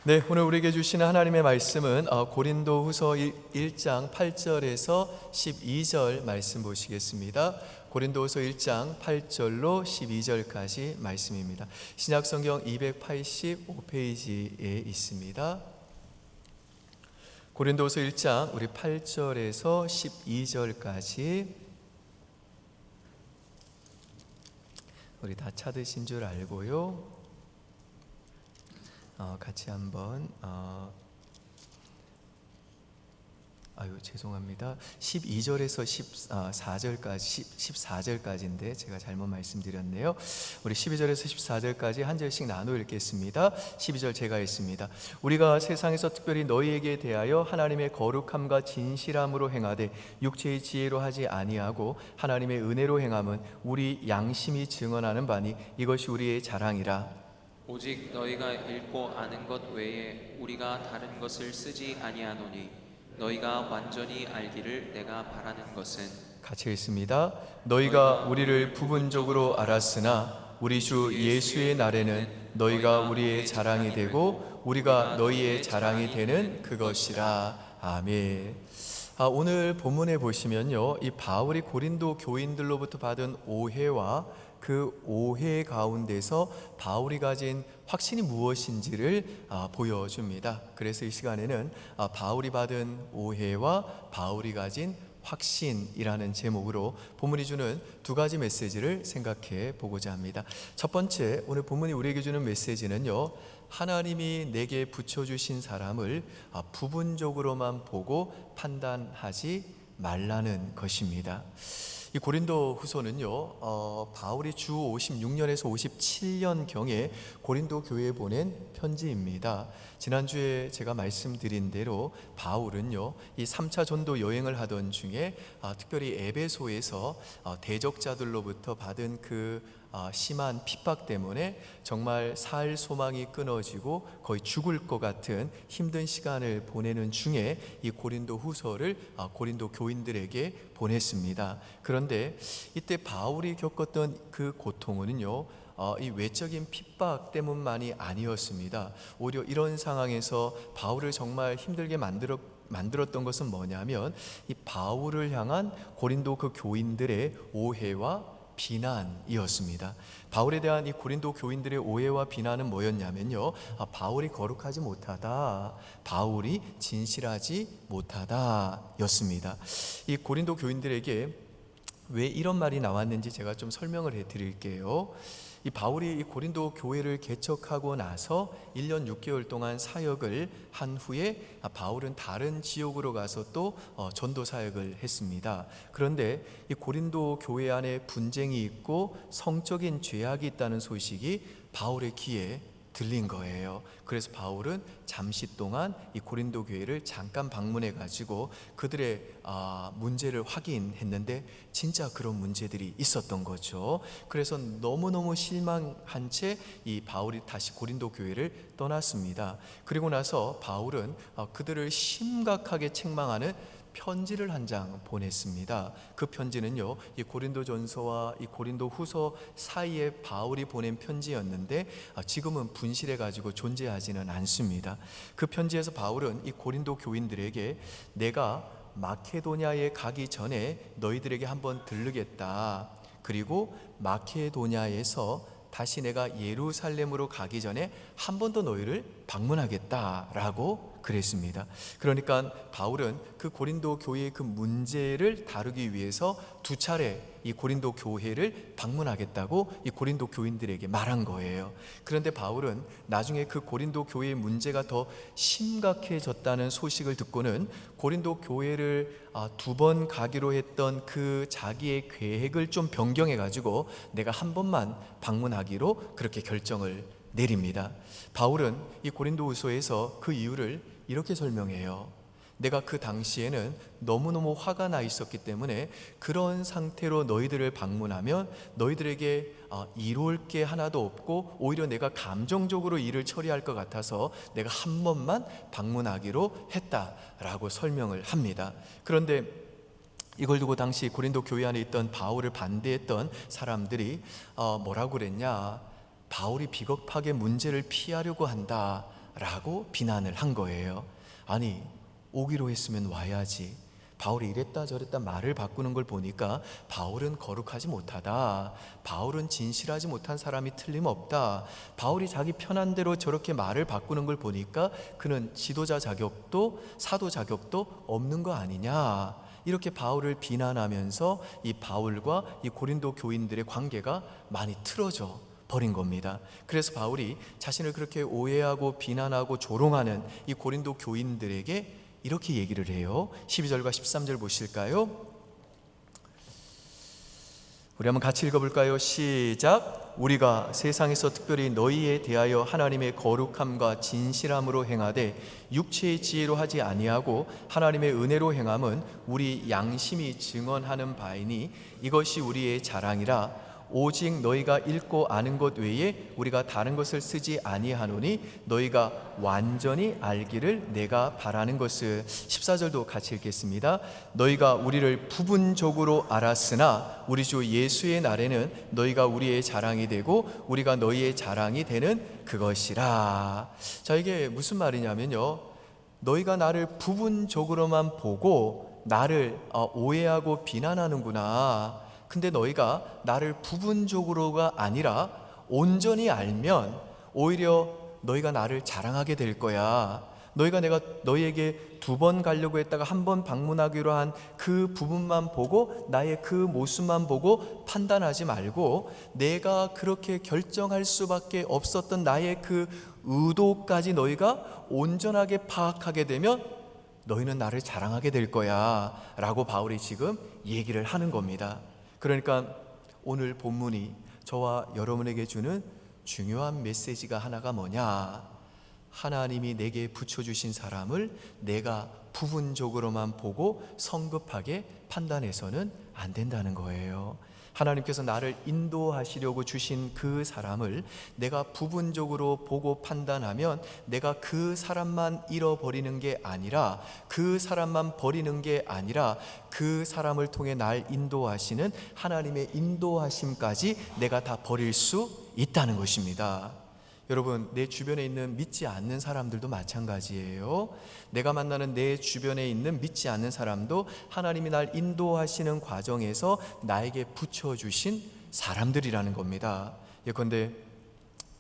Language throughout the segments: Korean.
네, 오늘 우리에게 주시는 하나님의 말씀은 고린도후서 1장 8절에서 12절 말씀 보시겠습니다. 고린도후서 1장 8절로 12절까지 말씀입니다. 신약성경 285페이지에 있습니다. 고린도후서 1장 우리 8절에서 12절까지 우리 다 찾으신 줄 알고요. 같이 한번 죄송합니다. 12절에서 14절까지인데 제가 잘못 말씀드렸네요. 우리 12절에서 14절까지 한 절씩 나누어 읽겠습니다. 12절 제가 읽습니다. 우리가 세상에서 특별히 너희에게 대하여 하나님의 거룩함과 진실함으로 행하되 육체의 지혜로 하지 아니하고 하나님의 은혜로 행함은 우리 양심이 증언하는 바니 이것이 우리의 자랑이라. 오직 너희가 읽고 아는 것 외에 우리가 다른 것을 쓰지 아니하노니 너희가 완전히 알기를 내가 바라는 것은 같이 읽습니다. 너희가 우리를 부분적으로 알았으나 우리 주 예수의 날에는 너희가 우리의 자랑이 되고 우리가 너희의 자랑이 되는 그것이라. 아멘. 오늘 본문에 보시면요, 이 바울이 고린도 교인들로부터 받은 오해와 그 오해 가운데서 바울이 가진 확신이 무엇인지를 보여줍니다. 그래서 이 시간에는 바울이 받은 오해와 바울이 가진 확신이라는 제목으로 본문이 주는 두 가지 메시지를 생각해 보고자 합니다. 첫 번째, 오늘 본문이 우리에게 주는 메시지는요, 하나님이 내게 붙여주신 사람을 부분적으로만 보고 판단하지 말라는 것입니다. 이 고린도 후서는요, 바울이 주 56년에서 57년경에 고린도 교회에 보낸 편지입니다. 지난주에 제가 말씀드린 대로 바울은요, 이 3차 전도 여행을 하던 중에 특별히 에베소에서 대적자들로부터 받은 그 심한 핍박 때문에 정말 살 소망이 끊어지고 거의 죽을 것 같은 힘든 시간을 보내는 중에 이 고린도 후서를 고린도 교인들에게 보냈습니다. 그런데 이때 바울이 겪었던 그 고통은요, 이 외적인 핍박 때문만이 아니었습니다. 오히려 이런 상황에서 바울을 정말 힘들게 만들었던 것은 뭐냐면 이 바울을 향한 고린도 그 교인들의 오해와 비난이었습니다. 바울에 대한 이 고린도 교인들의 오해와 비난은 뭐였냐면요, 바울이 거룩하지 못하다, 바울이 진실하지 못하다 였습니다. 이 고린도 교인들에게 왜 이런 말이 나왔는지 제가 좀 설명을 해 드릴게요. 이 바울이 이 고린도 교회를 개척하고 나서 1년 6개월 동안 사역을 한 후에 바울은 다른 지역으로 가서 또 전도 사역을 했습니다. 그런데 이 고린도 교회 안에 분쟁이 있고 성적인 죄악이 있다는 소식이 바울의 귀에 들린 거예요. 그래서 바울은 잠시 동안 이 고린도 교회를 잠깐 방문해 가지고 그들의 문제를 확인했는데 진짜 그런 문제들이 있었던 거죠. 그래서 너무너무 실망한 채 이 바울이 다시 고린도 교회를 떠났습니다. 그리고 나서 바울은 그들을 심각하게 책망하는 편지를 한 장 보냈습니다. 그 편지는요, 이 고린도전서와 이 고린도후서 사이에 바울이 보낸 편지였는데 지금은 분실해 가지고 존재하지는 않습니다. 그 편지에서 바울은 이 고린도 교인들에게 내가 마케도냐에 가기 전에 너희들에게 한번 들르겠다. 그리고 마케도냐에서 다시 내가 예루살렘으로 가기 전에 한 번 더 너희를 방문하겠다라고 그랬습니다. 그러니까 바울은 그 고린도 교회의 그 문제를 다루기 위해서 두 차례 이 고린도 교회를 방문하겠다고 이 고린도 교인들에게 말한 거예요. 그런데 바울은 나중에 그 고린도 교회의 문제가 더 심각해졌다는 소식을 듣고는 고린도 교회를 두 번 가기로 했던 그 자기의 계획을 좀 변경해 가지고 내가 한 번만 방문하기로 그렇게 결정을 내립니다. 바울은 이 고린도후서에서 그 이유를 이렇게 설명해요. 내가 그 당시에는 너무너무 화가 나 있었기 때문에 그런 상태로 너희들을 방문하면 너희들에게 이로울 게 하나도 없고 오히려 내가 감정적으로 일을 처리할 것 같아서 내가 한 번만 방문하기로 했다라고 설명을 합니다. 그런데 이걸 두고 당시 고린도 교회 안에 있던 바울을 반대했던 사람들이 뭐라고 그랬냐, 바울이 비겁하게 문제를 피하려고 한다 라고 비난을 한 거예요. 아니, 오기로 했으면 와야지. 바울이 이랬다 저랬다 말을 바꾸는 걸 보니까 바울은 거룩하지 못하다, 바울은 진실하지 못한 사람이 틀림없다, 바울이 자기 편한 대로 저렇게 말을 바꾸는 걸 보니까 그는 지도자 자격도 사도 자격도 없는 거 아니냐, 이렇게 바울을 비난하면서 이 바울과 이 고린도 교인들의 관계가 많이 틀어져 버린 겁니다. 그래서 바울이 자신을 그렇게 오해하고 비난하고 조롱하는 이 고린도 교인들에게 이렇게 얘기를 해요. 12절과 13절 보실까요? 우리 한번 같이 읽어볼까요? 시작. 우리가 세상에서 특별히 너희에 대하여 하나님의 거룩함과 진실함으로 행하되 육체의 지혜로 하지 아니하고 하나님의 은혜로 행함은 우리 양심이 증언하는 바이니 이것이 우리의 자랑이라. 오직 너희가 읽고 아는 것 외에 우리가 다른 것을 쓰지 아니하노니 너희가 완전히 알기를 내가 바라는 것을. 14절도 같이 읽겠습니다. 너희가 우리를 부분적으로 알았으나 우리 주 예수의 날에는 너희가 우리의 자랑이 되고 우리가 너희의 자랑이 되는 그것이라. 자, 이게 무슨 말이냐면요, 너희가 나를 부분적으로만 보고 나를 오해하고 비난하는구나. 근데 너희가 나를 부분적으로가 아니라 온전히 알면 오히려 너희가 나를 자랑하게 될 거야. 내가 너희에게 2번 가려고 했다가 1번 방문하기로 한 그 부분만 보고 나의 그 모습만 보고 판단하지 말고 내가 그렇게 결정할 수밖에 없었던 나의 그 의도까지 너희가 온전하게 파악하게 되면 너희는 나를 자랑하게 될 거야 라고 바울이 지금 얘기를 하는 겁니다. 그러니까 오늘 본문이 저와 여러분에게 주는 중요한 메시지가 하나가 뭐냐? 하나님이 내게 붙여주신 사람을 내가 부분적으로만 보고 성급하게 판단해서는 안 된다는 거예요. 하나님께서 나를 인도하시려고 주신 그 사람을 내가 부분적으로 보고 판단하면 내가 그 사람만 잃어버리는 게 아니라 그 사람만 버리는 게 아니라 그 사람을 통해 날 인도하시는 하나님의 인도하심까지 내가 다 버릴 수 있다는 것입니다. 여러분, 내 주변에 있는 믿지 않는 사람들도 마찬가지예요. 내가 만나는 내 주변에 있는 믿지 않는 사람도 하나님이 날 인도하시는 과정에서 나에게 붙여주신 사람들이라는 겁니다. 예컨대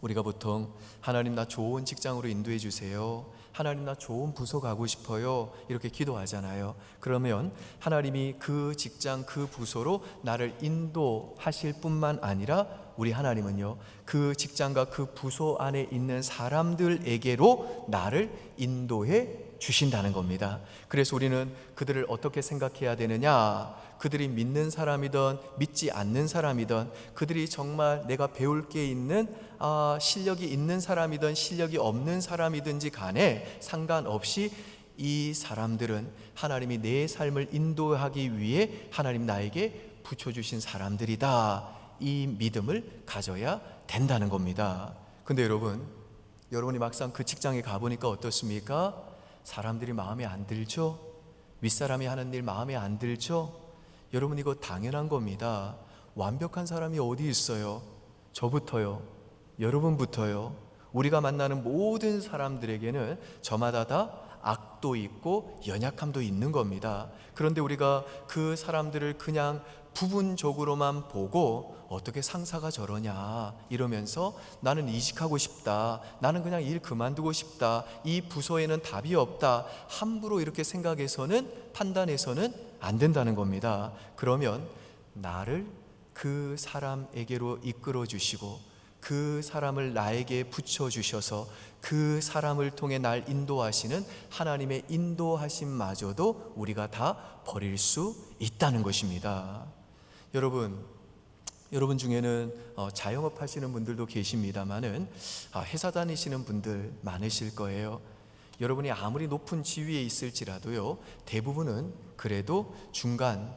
우리가 보통 하나님 나 좋은 직장으로 인도해 주세요, 하나님 나 좋은 부서 가고 싶어요, 이렇게 기도하잖아요. 그러면 하나님이 그 직장 그 부서로 나를 인도하실 뿐만 아니라 우리 하나님은요, 그 직장과 그 부서 안에 있는 사람들에게로 나를 인도해 주신다는 겁니다. 그래서 우리는 그들을 어떻게 생각해야 되느냐? 그들이 믿는 사람이든 믿지 않는 사람이든, 그들이 정말 내가 배울 게 있는 실력이 있는 사람이든 실력이 없는 사람이든지 간에 상관없이 이 사람들은 하나님이 내 삶을 인도하기 위해 하나님 나에게 붙여주신 사람들이다, 이 믿음을 가져야 된다는 겁니다. 근데 여러분이 막상 그 직장에 가보니까 어떻습니까? 사람들이 마음에 안 들죠? 윗사람이 하는 일 마음에 안 들죠? 여러분, 이거 당연한 겁니다. 완벽한 사람이 어디 있어요? 저부터요, 여러분부터요. 우리가 만나는 모든 사람들에게는 저마다 다 악도 있고 연약함도 있는 겁니다. 그런데 우리가 그 사람들을 그냥 부분적으로만 보고 어떻게 상사가 저러냐 이러면서 나는 이직하고 싶다, 나는 그냥 일 그만두고 싶다, 이 부서에는 답이 없다, 함부로 이렇게 생각해서는 판단해서는 안 된다는 겁니다. 그러면 나를 그 사람에게로 이끌어 주시고 그 사람을 나에게 붙여주셔서 그 사람을 통해 날 인도하시는 하나님의 인도하심마저도 우리가 다 버릴 수 있다는 것입니다. 여러분 중에는 자영업 하시는 분들도 계십니다만은 회사 다니시는 분들 많으실 거예요. 여러분이 아무리 높은 지위에 있을지라도요, 대부분은 그래도 중간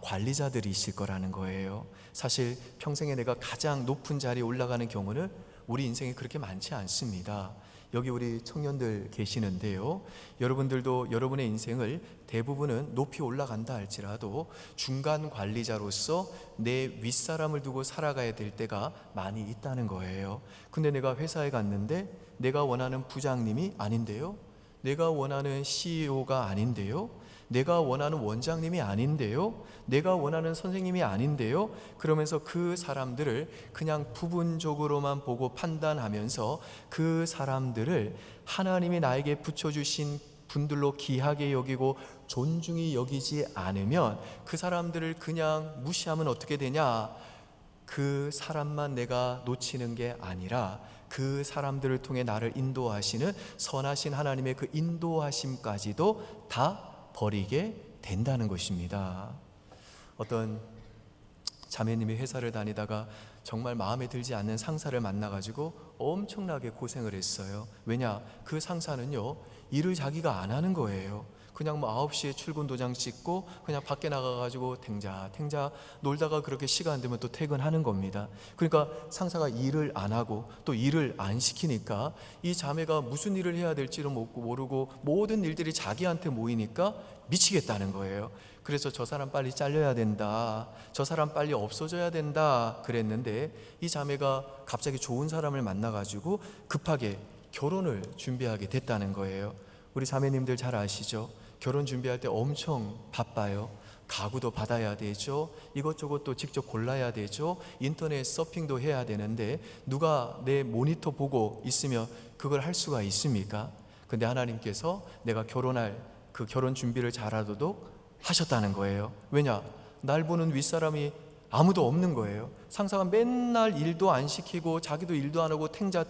관리자들이실 거라는 거예요. 사실 평생에 내가 가장 높은 자리에 올라가는 경우는 우리 인생에 그렇게 많지 않습니다. 여기 우리 청년들 계시는데요, 여러분들도 여러분의 인생을 대부분은 높이 올라간다 할지라도 중간 관리자로서 내 윗사람을 두고 살아가야 될 때가 많이 있다는 거예요. 근데 내가 회사에 갔는데 내가 원하는 부장님이 아닌데요, 내가 원하는 CEO가 아닌데요, 내가 원하는 원장님이 아닌데요, 내가 원하는 선생님이 아닌데요, 그러면서 그 사람들을 그냥 부분적으로만 보고 판단하면서 그 사람들을 하나님이 나에게 붙여주신 분들로 귀하게 여기고 존중히 여기지 않으면 그 사람들을 그냥 무시하면 어떻게 되냐? 그 사람만 내가 놓치는 게 아니라 그 사람들을 통해 나를 인도하시는 선하신 하나님의 그 인도하심까지도 다 버리게 된다는 것입니다. 어떤 자매님이 회사를 다니다가 정말 마음에 들지 않는 상사를 만나가지고 엄청나게 고생을 했어요. 왜냐? 그 상사는요, 일을 자기가 안 하는 거예요. 그냥 9시에 출근 도장 찍고 그냥 밖에 나가가지고 탱자 놀다가 그렇게 시간 되면 또 퇴근하는 겁니다. 그러니까 상사가 일을 안 하고 또 일을 안 시키니까 이 자매가 무슨 일을 해야 될지를 모르고 모든 일들이 자기한테 모이니까 미치겠다는 거예요. 그래서 저 사람 빨리 잘려야 된다, 저 사람 빨리 없어져야 된다 그랬는데, 이 자매가 갑자기 좋은 사람을 만나가지고 급하게 결혼을 준비하게 됐다는 거예요. 우리 자매님들 잘 아시죠? 결혼 준비할 때 엄청 바빠요. 가구도 받아야 되죠, 이것저것 또 직접 골라야 되죠, 인터넷 서핑도 해야 되는데 누가 내 모니터 보고 있으면 그걸 할 수가 있습니까? 근데 하나님께서 내가 결혼할 그 결혼 준비를 잘하도록 하셨다는 거예요. 왜냐? 날 보는 윗사람이 아무도 없는 거예요. 상사가 맨날 일도 안 시키고 자기도 일도 안 하고 탱자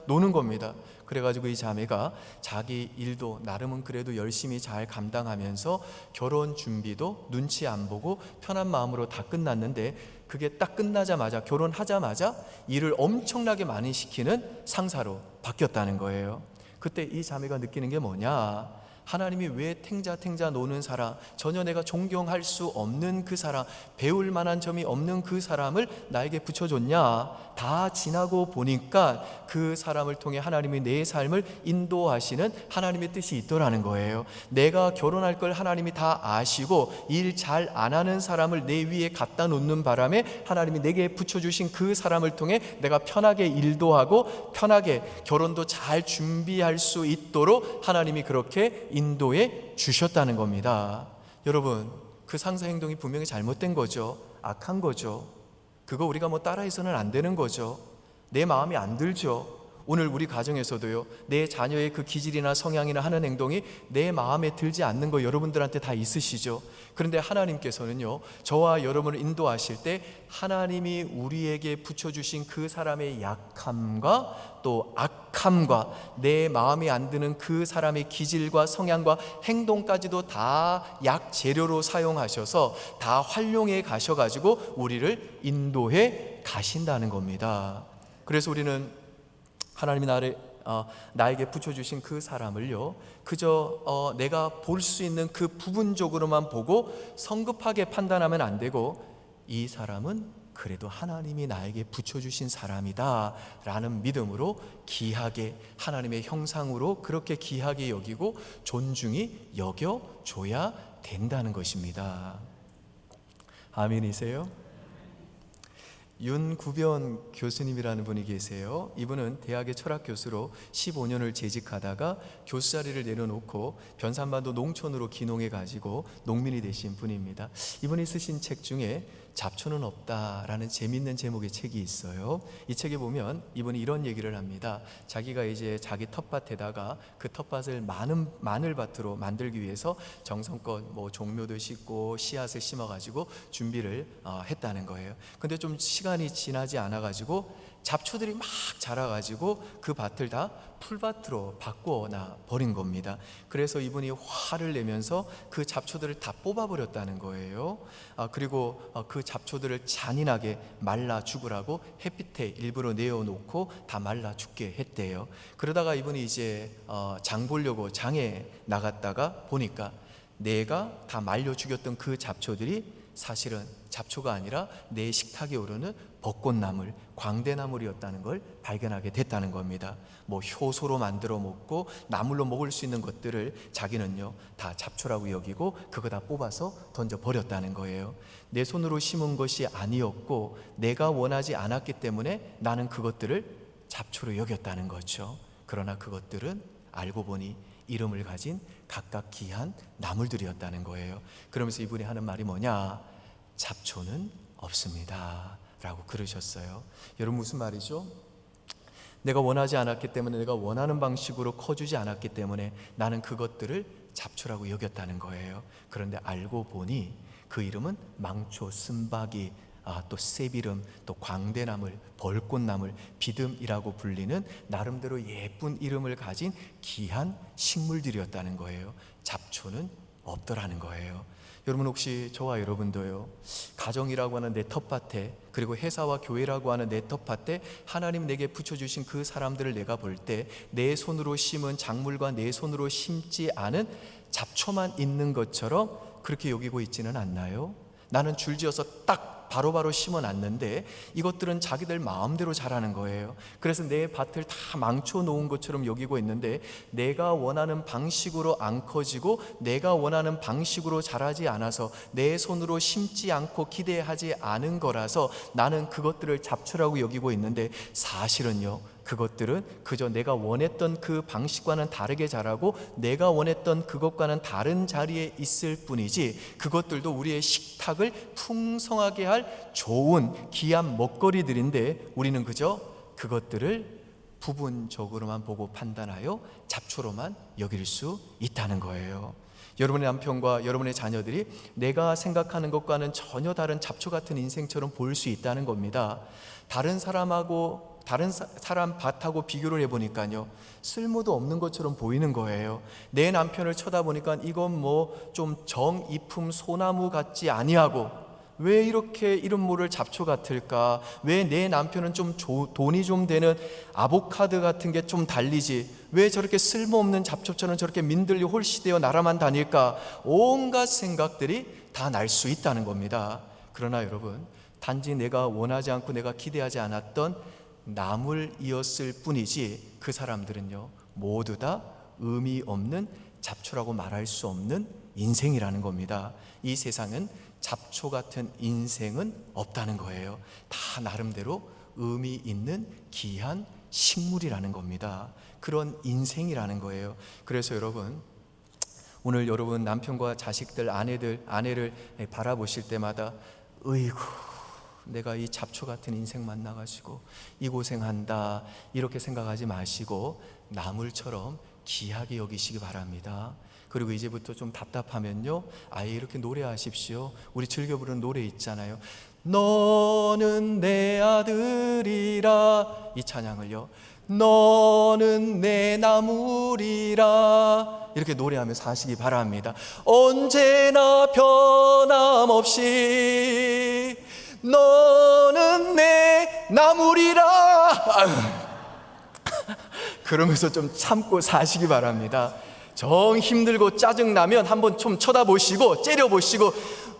노는 겁니다. 그래가지고 이 자매가 자기 일도 나름은 그래도 열심히 잘 감당하면서 결혼 준비도 눈치 안 보고 편한 마음으로 다 끝났는데, 그게 딱 끝나자마자, 결혼하자마자 일을 엄청나게 많이 시키는 상사로 바뀌었다는 거예요. 그때 이 자매가 느끼는 게 뭐냐? 하나님이 왜 탱자 노는 사람, 전혀 내가 존경할 수 없는 그 사람, 배울 만한 점이 없는 그 사람을 나에게 붙여줬냐? 다 지나고 보니까 그 사람을 통해 하나님이 내 삶을 인도하시는 하나님의 뜻이 있더라는 거예요. 내가 결혼할 걸 하나님이 다 아시고 일 잘 안 하는 사람을 내 위에 갖다 놓는 바람에 하나님이 내게 붙여주신 그 사람을 통해 내가 편하게 일도 하고 편하게 결혼도 잘 준비할 수 있도록 하나님이 그렇게 인도해 주셨다는 겁니다. 여러분, 그 상사 행동이 분명히 잘못된 거죠. 악한 거죠. 그거 우리가 따라해서는 안 되는 거죠. 내 마음이 안 들죠. 오늘 우리 가정에서도요, 내 자녀의 그 기질이나 성향이나 하는 행동이 내 마음에 들지 않는 거 여러분들한테 다 있으시죠. 그런데 하나님께서는요, 저와 여러분을 인도하실 때 하나님이 우리에게 붙여주신 그 사람의 약함과 또 악함과 내 마음에 안 드는 그 사람의 기질과 성향과 행동까지도 다 약재료로 사용하셔서 다 활용해 가셔가지고 우리를 인도해 가신다는 겁니다. 그래서 우리는 하나님이 나에게 붙여주신 그 사람을요, 그저 내가 볼 수 있는 그 부분적으로만 보고 성급하게 판단하면 안 되고, 이 사람은 그래도 하나님이 나에게 붙여주신 사람이다 라는 믿음으로 귀하게, 하나님의 형상으로 그렇게 귀하게 여기고 존중히 여겨줘야 된다는 것입니다. 아멘이세요? 윤구변 교수님이라는 분이 계세요. 이분은 대학의 철학 교수로 15년을 재직하다가 교수 자리를 내려놓고 변산반도 농촌으로 귀농해 가지고 농민이 되신 분입니다. 이분이 쓰신 책 중에 잡초는 없다라는 재밌는 제목의 책이 있어요. 이 책에 보면 이분이 이런 얘기를 합니다. 자기가 이제 자기 텃밭에다가 그 텃밭을 많은 마늘밭으로 만들기 위해서 정성껏 종묘도 심고 씨앗을 심어가지고 준비를 했다는 거예요. 근데 좀 시간이 지나지 않아가지고 잡초들이 막 자라가지고 그 밭을 다 풀밭으로 바꿔놔 버린 겁니다. 그래서 이분이 화를 내면서 그 잡초들을 다 뽑아버렸다는 거예요. 그리고 그 잡초들을 잔인하게 말라 죽으라고 햇빛에 일부러 내어놓고 다 말라 죽게 했대요. 그러다가 이분이 이제 장 보려고 장에 나갔다가 보니까 내가 다 말려 죽였던 그 잡초들이 사실은 잡초가 아니라 내 식탁에 오르는 벚꽃나물, 광대나물이었다는 걸 발견하게 됐다는 겁니다. 뭐 효소로 만들어 먹고 나물로 먹을 수 있는 것들을 자기는요 다 잡초라고 여기고 그거 다 뽑아서 던져 버렸다는 거예요. 내 손으로 심은 것이 아니었고 내가 원하지 않았기 때문에 나는 그것들을 잡초로 여겼다는 거죠. 그러나 그것들은 알고 보니 이름을 가진 각각 귀한 나물들이었다는 거예요. 그러면서 이분이 하는 말이 뭐냐? 잡초는 없습니다 라고 그러셨어요. 여러분 무슨 말이죠? 내가 원하지 않았기 때문에, 내가 원하는 방식으로 커주지 않았기 때문에 나는 그것들을 잡초라고 여겼다는 거예요. 그런데 알고 보니 그 이름은 망초, 쓴바귀, 또 새비름, 또 광대나물, 벌꽃나물, 비듬이라고 불리는 나름대로 예쁜 이름을 가진 귀한 식물들이었다는 거예요. 잡초는 없더라는 거예요. 여러분 혹시 저와 여러분도요, 가정이라고 하는 내 텃밭에, 그리고 회사와 교회라고 하는 내 텃밭에 하나님 내게 붙여주신 그 사람들을 내가 볼 때 내 손으로 심은 작물과 내 손으로 심지 않은 잡초만 있는 것처럼 그렇게 여기고 있지는 않나요? 나는 줄지어서 딱 바로바로 심어놨는데 이것들은 자기들 마음대로 자라는 거예요. 그래서 내 밭을 다 망쳐놓은 것처럼 여기고 있는데 내가 원하는 방식으로 안 커지고 내가 원하는 방식으로 자라지 않아서 내 손으로 심지 않고 기대하지 않은 거라서 나는 그것들을 잡초라고 여기고 있는데, 사실은요 그것들은 그저 내가 원했던 그 방식과는 다르게 자라고 내가 원했던 그것과는 다른 자리에 있을 뿐이지, 그것들도 우리의 식탁을 풍성하게 할 좋은 귀한 먹거리들인데 우리는 그저 그것들을 부분적으로만 보고 판단하여 잡초로만 여길 수 있다는 거예요. 여러분의 남편과 여러분의 자녀들이 내가 생각하는 것과는 전혀 다른 잡초 같은 인생처럼 보일 수 있다는 겁니다. 다른 사람 밭하고 비교를 해보니까요 쓸모도 없는 것처럼 보이는 거예요. 내 남편을 쳐다보니까 이건 뭐 좀 정이품 소나무 같지 아니하고, 왜 이렇게 이런 모를 잡초 같을까? 왜 내 남편은 좀 돈이 좀 되는 아보카도 같은 게 좀 달리지, 왜 저렇게 쓸모없는 잡초처럼 저렇게 민들리 홀씨되어 나라만 다닐까? 온갖 생각들이 다 날 수 있다는 겁니다. 그러나 여러분, 단지 내가 원하지 않고 내가 기대하지 않았던 나물이었을 뿐이지 그 사람들은요 모두 다 의미 없는 잡초라고 말할 수 없는 인생이라는 겁니다. 이 세상은 잡초 같은 인생은 없다는 거예요. 다 나름대로 의미 있는 귀한 식물이라는 겁니다. 그런 인생이라는 거예요. 그래서 여러분, 오늘 여러분 남편과 자식들, 아내를 바라보실 때마다 으이구, 내가 이 잡초 같은 인생 만나가지고 이 고생한다 이렇게 생각하지 마시고 나물처럼 귀하게 여기시기 바랍니다. 그리고 이제부터 좀 답답하면요 아예 이렇게 노래하십시오. 우리 즐겨 부르는 노래 있잖아요. 너는 내 아들이라, 이 찬양을요 너는 내 나물이라 이렇게 노래하면서 하시기 바랍니다. 언제나 변함없이 너는 내 나물이라 그러면서 좀 참고 사시기 바랍니다. 정 힘들고 짜증나면 한번 좀 쳐다보시고 째려보시고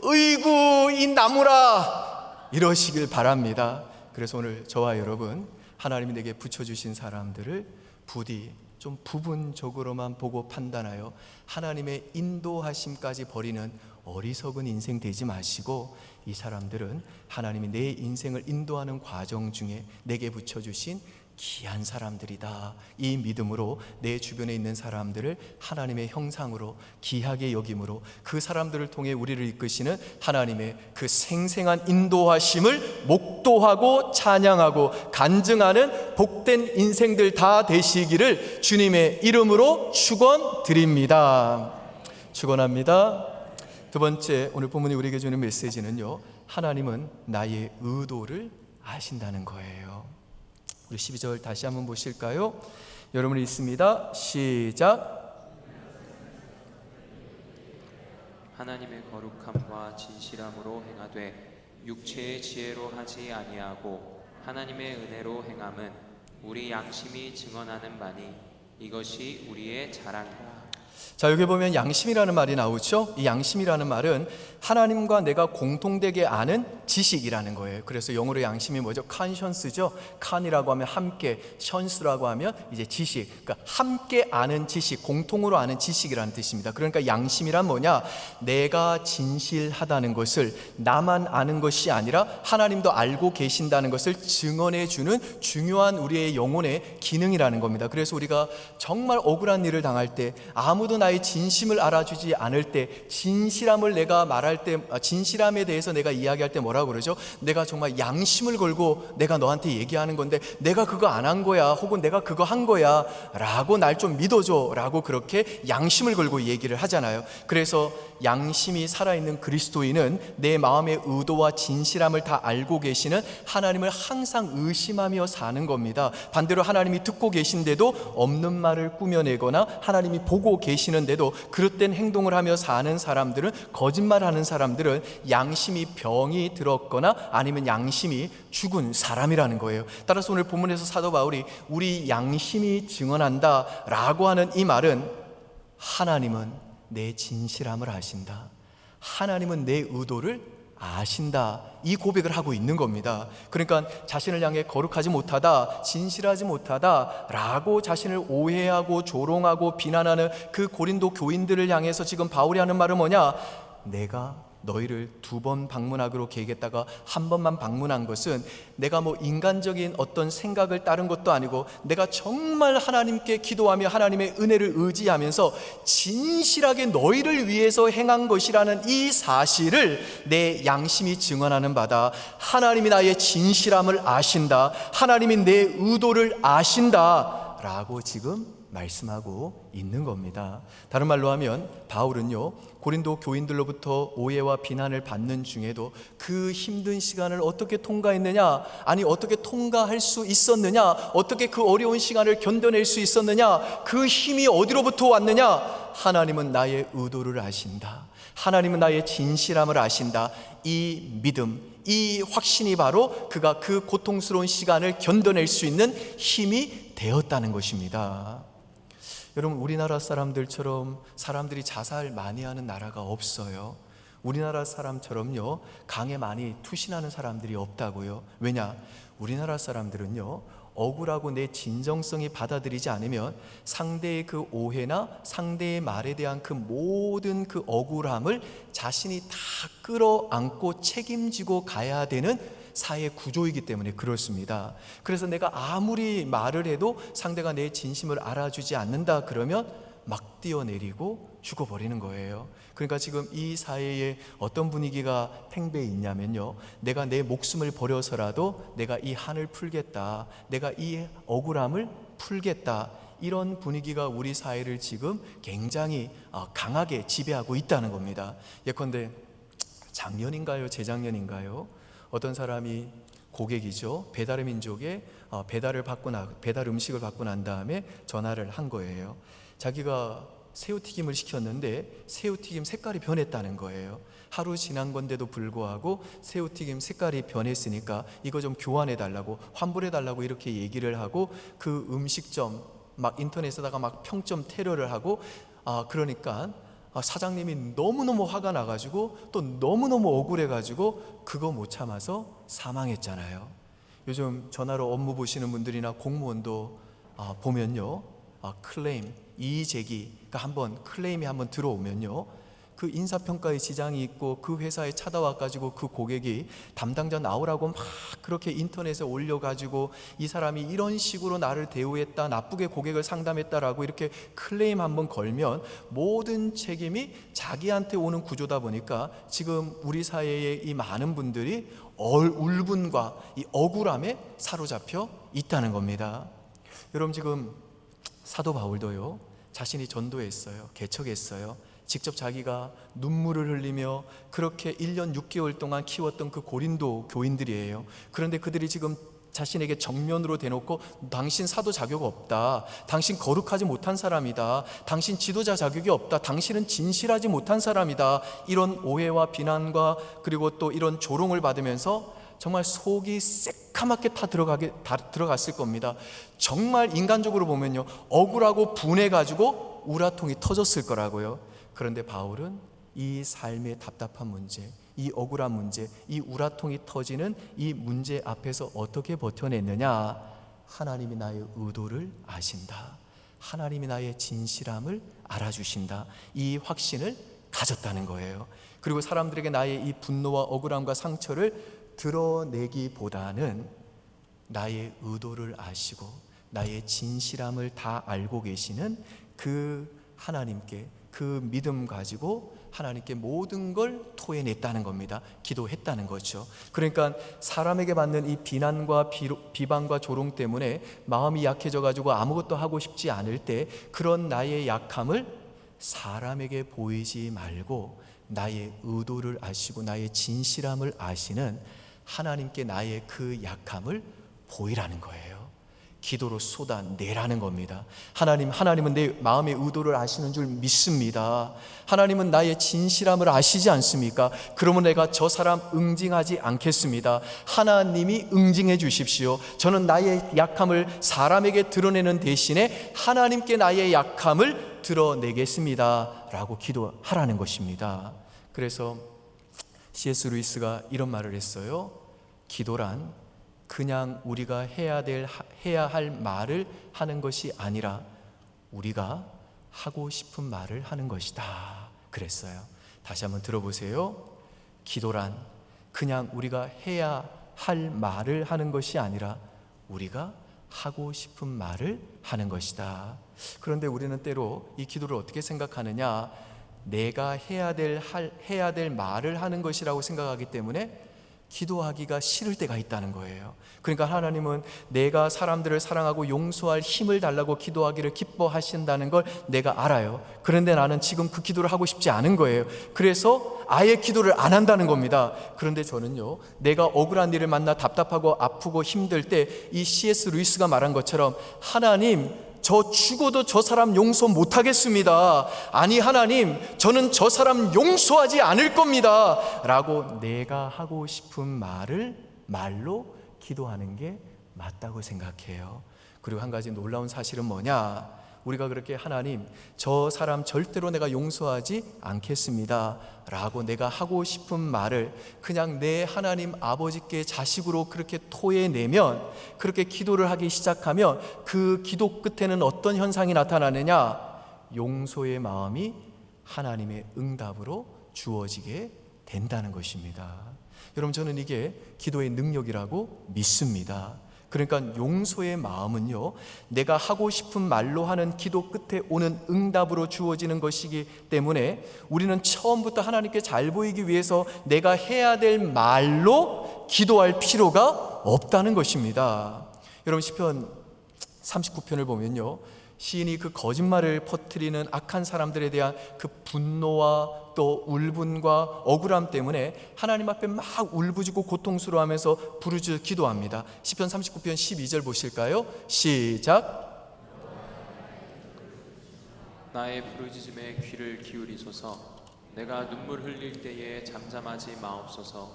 으이구 이 나무라 이러시길 바랍니다. 그래서 오늘 저와 여러분, 하나님이 내게 붙여주신 사람들을 부디 좀 부분적으로만 보고 판단하여 하나님의 인도하심까지 버리는 어리석은 인생 되지 마시고, 이 사람들은 하나님이 내 인생을 인도하는 과정 중에 내게 붙여주신 귀한 사람들이다, 이 믿음으로 내 주변에 있는 사람들을 하나님의 형상으로 귀하게 여김으로 그 사람들을 통해 우리를 이끄시는 하나님의 그 생생한 인도하심을 목도하고 찬양하고 간증하는 복된 인생들 다 되시기를 주님의 이름으로 축원드립니다. 축원합니다. 두 번째, 오늘 본문이 우리에게 주는 메시지는요, 하나님은 나의 의도를 아신다는 거예요. 우리 12절 다시 한번 보실까요? 여러분이 있습니다. 시작. 하나님의 거룩함과 진실함으로 행하되 육체의 지혜로 하지 아니하고 하나님의 은혜로 행함은 우리 양심이 증언하는 바니 이것이 우리의 자랑이라. 자, 여기 보면 양심이라는 말이 나오죠. 이 양심이라는 말은 하나님과 내가 공통되게 아는 지식이라는 거예요. 그래서 영어로 양심이 뭐죠? conscience죠. con이라고 하면 함께, sense라고 하면 이제 지식. 그러니까 함께 아는 지식, 공통으로 아는 지식이라는 뜻입니다. 그러니까 양심이란 뭐냐? 내가 진실하다는 것을 나만 아는 것이 아니라 하나님도 알고 계신다는 것을 증언해 주는 중요한 우리의 영혼의 기능이라는 겁니다. 그래서 우리가 정말 억울한 일을 당할 때, 아무도 나의 진심을 알아주지 않을 때, 진실함을 내가 말할 때, 진실함에 대해서 내가 이야기할 때 뭐라고 그러죠? 내가 정말 양심을 걸고 내가 너한테 얘기하는 건데 내가 그거 안 한 거야, 혹은 내가 그거 한 거야 라고 날 좀 믿어줘 라고 그렇게 양심을 걸고 얘기를 하잖아요. 그래서 양심이 살아있는 그리스도인은 내 마음의 의도와 진실함을 다 알고 계시는 하나님을 항상 의심하며 사는 겁니다. 반대로 하나님이 듣고 계신데도 없는 말을 꾸며내거나 하나님이 보고 계시는데도 그릇된 행동을 하며 사는 사람들은, 거짓말하는 사람들은 양심이 병이 들었거나 아니면 양심이 죽은 사람이라는 거예요. 따라서 오늘 본문에서 사도 바울이 우리 양심이 증언한다 라고 하는 이 말은, 하나님은 내 진실함을 아신다, 하나님은 내 의도를 아신다, 이 고백을 하고 있는 겁니다. 그러니까 자신을 향해 거룩하지 못하다, 진실하지 못하다 라고 자신을 오해하고 조롱하고 비난하는 그 고린도 교인들을 향해서 지금 바울이 하는 말은 뭐냐? 내가 너희를 2번 방문하기로 계획했다가 한 번만 방문한 것은 내가 뭐 인간적인 어떤 생각을 따른 것도 아니고, 내가 정말 하나님께 기도하며 하나님의 은혜를 의지하면서 진실하게 너희를 위해서 행한 것이라는 이 사실을 내 양심이 증언하는 바다. 하나님이 나의 진실함을 아신다, 하나님이 내 의도를 아신다 라고 지금 말씀하고 있는 겁니다. 다른 말로 하면 바울은요, 고린도 교인들로부터 오해와 비난을 받는 중에도 그 힘든 시간을 어떻게 통과했느냐, 아니 어떻게 통과할 수 있었느냐, 어떻게 그 어려운 시간을 견뎌낼 수 있었느냐, 그 힘이 어디로부터 왔느냐? 하나님은 나의 의도를 아신다, 하나님은 나의 진실함을 아신다, 이 믿음, 이 확신이 바로 그가 그 고통스러운 시간을 견뎌낼 수 있는 힘이 되었다는 것입니다. 여러분, 우리나라 사람들처럼 사람들이 자살 많이 하는 나라가 없어요. 우리나라 사람처럼요, 강에 많이 투신하는 사람들이 없다고요. 왜냐? 우리나라 사람들은요, 억울하고 내 진정성이 받아들이지 않으면 상대의 그 오해나 상대의 말에 대한 그 모든 그 억울함을 자신이 다 끌어안고 책임지고 가야 되는 사회 구조이기 때문에 그렇습니다. 그래서 내가 아무리 말을 해도 상대가 내 진심을 알아주지 않는다 그러면 막 뛰어내리고 죽어버리는 거예요. 그러니까 지금 이 사회에 어떤 분위기가 팽배해 있냐면요, 내가 내 목숨을 버려서라도 내가 이 한을 풀겠다, 내가 이 억울함을 풀겠다, 이런 분위기가 우리 사회를 지금 굉장히 강하게 지배하고 있다는 겁니다. 예컨대 작년인가요, 재작년인가요, 어떤 사람이 고객이죠, 배달의 민족에 배달 음식을 받고 난 다음에 전화를 한 거예요. 자기가 새우튀김을 시켰는데 새우튀김 색깔이 변했다는 거예요. 하루 지난 건데도 불구하고 새우튀김 색깔이 변했으니까 이거 좀 교환해 달라고, 환불해 달라고 이렇게 얘기를 하고, 그 음식점 막 인터넷에다가 막 평점 테러를 하고, 그러니까 사장님이 너무너무 화가 나가지고 또 너무너무 억울해가지고 그거 못 참아서 사망했잖아요. 요즘 전화로 업무 보시는 분들이나 공무원도 보면요, 클레임, 이의제기가 한번 클레임이 한번 들어오면요, 그 인사평가에 지장이 있고 그 회사에 찾아와가지고 그 고객이 담당자 나오라고 막 그렇게 인터넷에 올려가지고 이 사람이 이런 식으로 나를 대우했다, 나쁘게 고객을 상담했다라고 이렇게 클레임 한번 걸면 모든 책임이 자기한테 오는 구조다 보니까 지금 우리 사회의 이 많은 분들이 울분과 이 억울함에 사로잡혀 있다는 겁니다. 여러분, 지금 사도 바울도요, 자신이 전도했어요, 개척했어요. 직접 자기가 눈물을 흘리며 그렇게 1년 6개월 동안 키웠던 그 고린도 교인들이에요. 그런데 그들이 지금 자신에게 정면으로 대놓고 당신 사도 자격 없다, 당신 거룩하지 못한 사람이다, 당신 지도자 자격이 없다, 당신은 진실하지 못한 사람이다, 이런 오해와 비난과 그리고 또 이런 조롱을 받으면서 정말 속이 새카맣게 다 들어갔을 겁니다. 정말 인간적으로 보면요, 억울하고 분해가지고 우라통이 터졌을 거라고요. 그런데 바울은 이 삶의 답답한 문제, 이 억울한 문제, 이 우라통이 터지는 이 문제 앞에서 어떻게 버텨냈느냐? 하나님이 나의 의도를 아신다. 하나님이 나의 진실함을 알아주신다. 이 확신을 가졌다는 거예요. 그리고 사람들에게 나의 이 분노와 억울함과 상처를 드러내기보다는 나의 의도를 아시고 나의 진실함을 다 알고 계시는 그 하나님께, 그 믿음 가지고 하나님께 모든 걸 토해냈다는 겁니다. 기도했다는 거죠. 그러니까 사람에게 받는 이 비난과 비방과 조롱 때문에 마음이 약해져 가지고 아무것도 하고 싶지 않을 때 그런 나의 약함을 사람에게 보이지 말고 나의 의도를 아시고 나의 진실함을 아시는 하나님께 나의 그 약함을 보이라는 거예요. 기도로 쏟아내라는 겁니다. 하나님은 내 마음의 의도를 아시는 줄 믿습니다. 하나님은 나의 진실함을 아시지 않습니까? 그러면 내가 저 사람 응징하지 않겠습니다. 하나님이 응징해 주십시오. 저는 나의 약함을 사람에게 드러내는 대신에 하나님께 나의 약함을 드러내겠습니다 라고 기도하라는 것입니다. 그래서 C.S. 루이스가 이런 말을 했어요. 기도란 그냥 우리가 해야 할 말을 하는 것이 아니라 우리가 하고 싶은 말을 하는 것이다 그랬어요. 다시 한번 들어보세요. 기도란 그냥 우리가 해야 할 말을 하는 것이 아니라 우리가 하고 싶은 말을 하는 것이다. 그런데 우리는 때로 이 기도를 어떻게 생각하느냐? 내가 해야 될 말을 하는 것이라고 생각하기 때문에 기도하기가 싫을 때가 있다는 거예요. 그러니까 하나님은 내가 사람들을 사랑하고 용서할 힘을 달라고 기도하기를 기뻐하신다는 걸 내가 알아요. 그런데 나는 지금 그 기도를 하고 싶지 않은 거예요. 그래서 아예 기도를 안 한다는 겁니다. 그런데 저는요, 내가 억울한 일을 만나 답답하고 아프고 힘들 때 이 C.S. 루이스가 말한 것처럼 하나님, 저 죽어도 저 사람 용서 못하겠습니다. 아니 하나님, 저는 저 사람 용서하지 않을 겁니다 라고 내가 하고 싶은 말로 기도하는 게 맞다고 생각해요. 그리고 한 가지 놀라운 사실은 뭐냐? 우리가 그렇게 하나님, 저 사람 절대로 내가 용서하지 않겠습니다 라고 내가 하고 싶은 말을 그냥 내 하나님 아버지께 자식으로 그렇게 토해내면, 그렇게 기도를 하기 시작하면 그 기도 끝에는 어떤 현상이 나타나느냐? 용서의 마음이 하나님의 응답으로 주어지게 된다는 것입니다. 여러분, 저는 이게 기도의 능력이라고 믿습니다. 그러니까 용서의 마음은요, 내가 하고 싶은 말로 하는 기도 끝에 오는 응답으로 주어지는 것이기 때문에 우리는 처음부터 하나님께 잘 보이기 위해서 내가 해야 될 말로 기도할 필요가 없다는 것입니다. 여러분, 시편 39편을 보면요, 시인이 그 거짓말을 퍼뜨리는 악한 사람들에 대한 그 분노와 또 울분과 억울함 때문에 하나님 앞에 막 울부짖고 고통스러워하면서 부르짖어 기도합니다. 시편 39편 12절 보실까요? 시작. 나의 부르짖음에 귀를 기울이소서. 내가 눈물 흘릴 때에 잠잠하지 마옵소서.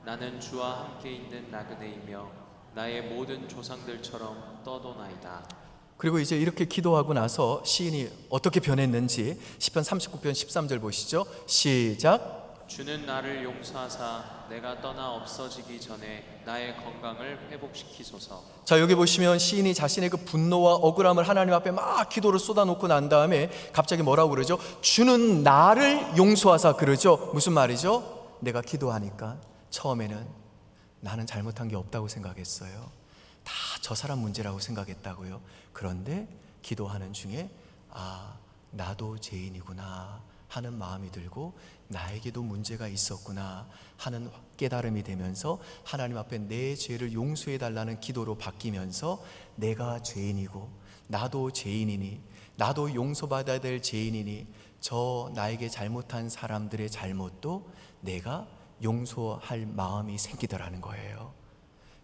나는 주와 함께 있는 나그네이며 나의 모든 조상들처럼 떠도나이다. 그리고 이제 이렇게 기도하고 나서 시인이 어떻게 변했는지 시편 39편 13절 보시죠. 시작. 주는 나를 용서하사 내가 떠나 없어지기 전에 나의 건강을 회복시키소서. 자, 여기 보시면 시인이 자신의 그 분노와 억울함을 하나님 앞에 막 기도를 쏟아놓고 난 다음에 갑자기 뭐라고 그러죠? 주는 나를 용서하사 그러죠. 무슨 말이죠? 내가 기도하니까 처음에는 나는 잘못한 게 없다고 생각했어요. 다 저 사람 문제라고 생각했다고요. 그런데 기도하는 중에 나도 죄인이구나 하는 마음이 들고 나에게도 문제가 있었구나 하는 깨달음이 되면서 하나님 앞에 내 죄를 용서해 달라는 기도로 바뀌면서 내가 죄인이고 나도 죄인이니 나도 용서받아야 될 죄인이니 저 나에게 잘못한 사람들의 잘못도 내가 용서할 마음이 생기더라는 거예요.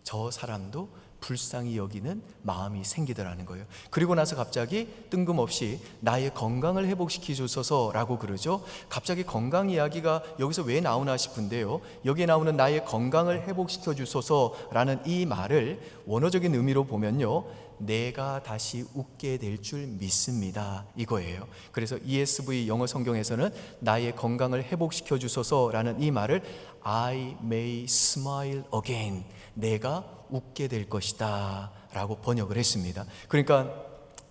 저 사람도 불쌍히 여기는 마음이 생기더라는 거예요. 그리고 나서 갑자기 뜬금없이 나의 건강을 회복시키소서라고 그러죠. 갑자기 건강 이야기가 여기서 왜 나오나 싶은데요, 여기에 나오는 나의 건강을 회복시켜 주소서라는 이 말을 원어적인 의미로 보면요, 내가 다시 웃게 될 줄 믿습니다, 이거예요. 그래서 ESV 영어 성경에서는 나의 건강을 회복시켜 주소서라는 이 말을 I may smile again, 내가 웃게 될 것이다 라고 번역을 했습니다. 그러니까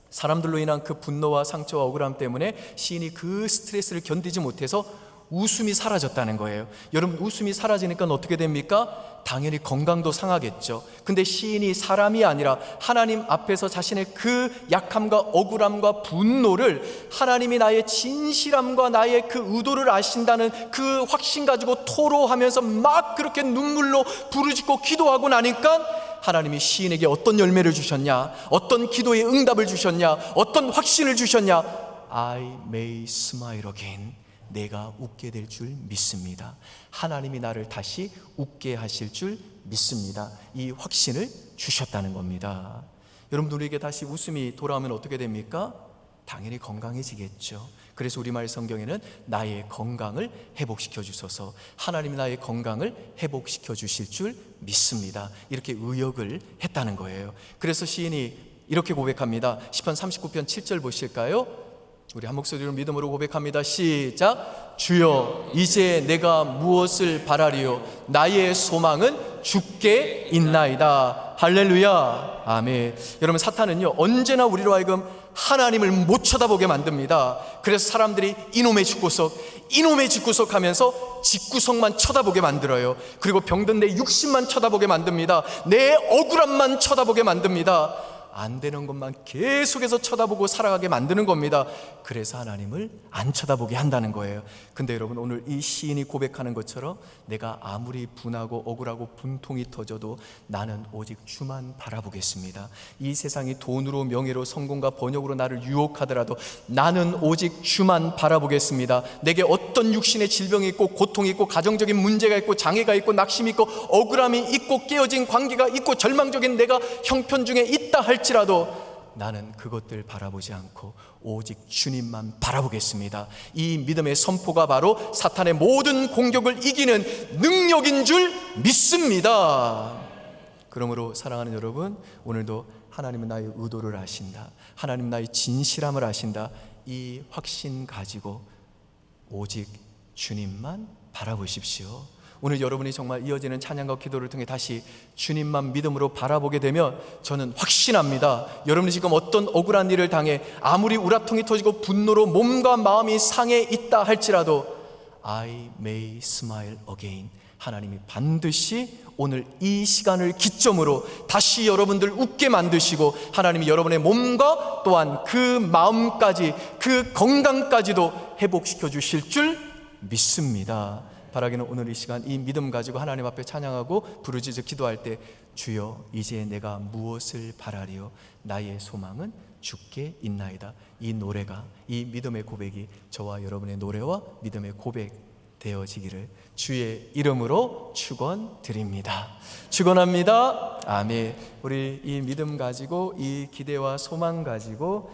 사람들로 인한 그 분노와 상처와 억울함 때문에 시인이 그 스트레스를 견디지 못해서 웃음이 사라졌다는 거예요. 여러분, 웃음이 사라지니까 어떻게 됩니까? 당연히 건강도 상하겠죠. 근데 시인이 사람이 아니라 하나님 앞에서 자신의 그 약함과 억울함과 분노를 하나님이 나의 진실함과 나의 그 의도를 아신다는 그 확신 가지고 토로하면서 막 그렇게 눈물로 부르짖고 기도하고 나니까 하나님이 시인에게 어떤 열매를 주셨냐, 어떤 기도의 응답을 주셨냐, 어떤 확신을 주셨냐. I may smile again, 내가 웃게 될 줄 믿습니다. 하나님이 나를 다시 웃게 하실 줄 믿습니다. 이 확신을 주셨다는 겁니다. 여러분들에게 다시 웃음이 돌아오면 어떻게 됩니까? 당연히 건강해지겠죠. 그래서 우리말 성경에는 나의 건강을 회복시켜 주소서, 하나님이 나의 건강을 회복시켜 주실 줄 믿습니다, 이렇게 의역을 했다는 거예요. 그래서 시인이 이렇게 고백합니다. 시편 39편 7절 보실까요? 우리 한 목소리로 믿음으로 고백합니다. 시작. 주여, 이제 내가 무엇을 바라리요? 나의 소망은 주께 있나이다. 할렐루야. 아멘. 여러분, 사탄은요, 언제나 우리로 하여금 하나님을 못 쳐다보게 만듭니다. 그래서 사람들이 이놈의 집구석 하면서 집구석만 쳐다보게 만들어요. 그리고 병든 내 육신만 쳐다보게 만듭니다. 내 억울함만 쳐다보게 만듭니다. 안 되는 것만 계속해서 쳐다보고 살아가게 만드는 겁니다. 그래서 하나님을 안 쳐다보게 한다는 거예요. 근데 여러분, 오늘 이 시인이 고백하는 것처럼 내가 아무리 분하고 억울하고 분통이 터져도 나는 오직 주만 바라보겠습니다. 이 세상이 돈으로 명예로 성공과 번역으로 나를 유혹하더라도 나는 오직 주만 바라보겠습니다. 내게 어떤 육신의 질병이 있고 고통이 있고 가정적인 문제가 있고 장애가 있고 낙심이 있고 억울함이 있고 깨어진 관계가 있고 절망적인 내가 형편 중에 있다 할지라도 나는 그것들 바라보지 않고 오직 주님만 바라보겠습니다. 이 믿음의 선포가 바로 사탄의 모든 공격을 이기는 능력인 줄 믿습니다. 그러므로 사랑하는 여러분, 오늘도 하나님은 나의 의도를 아신다, 하나님 나의 진실함을 아신다, 이 확신 가지고 오직 주님만 바라보십시오. 오늘 여러분이 정말 이어지는 찬양과 기도를 통해 다시 주님만 믿음으로 바라보게 되면 저는 확신합니다. 여러분이 지금 어떤 억울한 일을 당해 아무리 우라통이 터지고 분노로 몸과 마음이 상해 있다 할지라도 I may smile again, 하나님이 반드시 오늘 이 시간을 기점으로 다시 여러분들 웃게 만드시고 하나님이 여러분의 몸과 또한 그 마음까지 그 건강까지도 회복시켜 주실 줄 믿습니다. 바라기는 오늘 이 시간 이 믿음 가지고 하나님 앞에 찬양하고 부르짖어 기도할 때 주여, 이제 내가 무엇을 바라리요? 나의 소망은 주께 있나이다. 이 노래가, 이 믿음의 고백이 저와 여러분의 노래와 믿음의 고백 되어지기를 주의 이름으로 축원드립니다. 축원합니다. 아멘. 우리 이 믿음 가지고 이 기대와 소망 가지고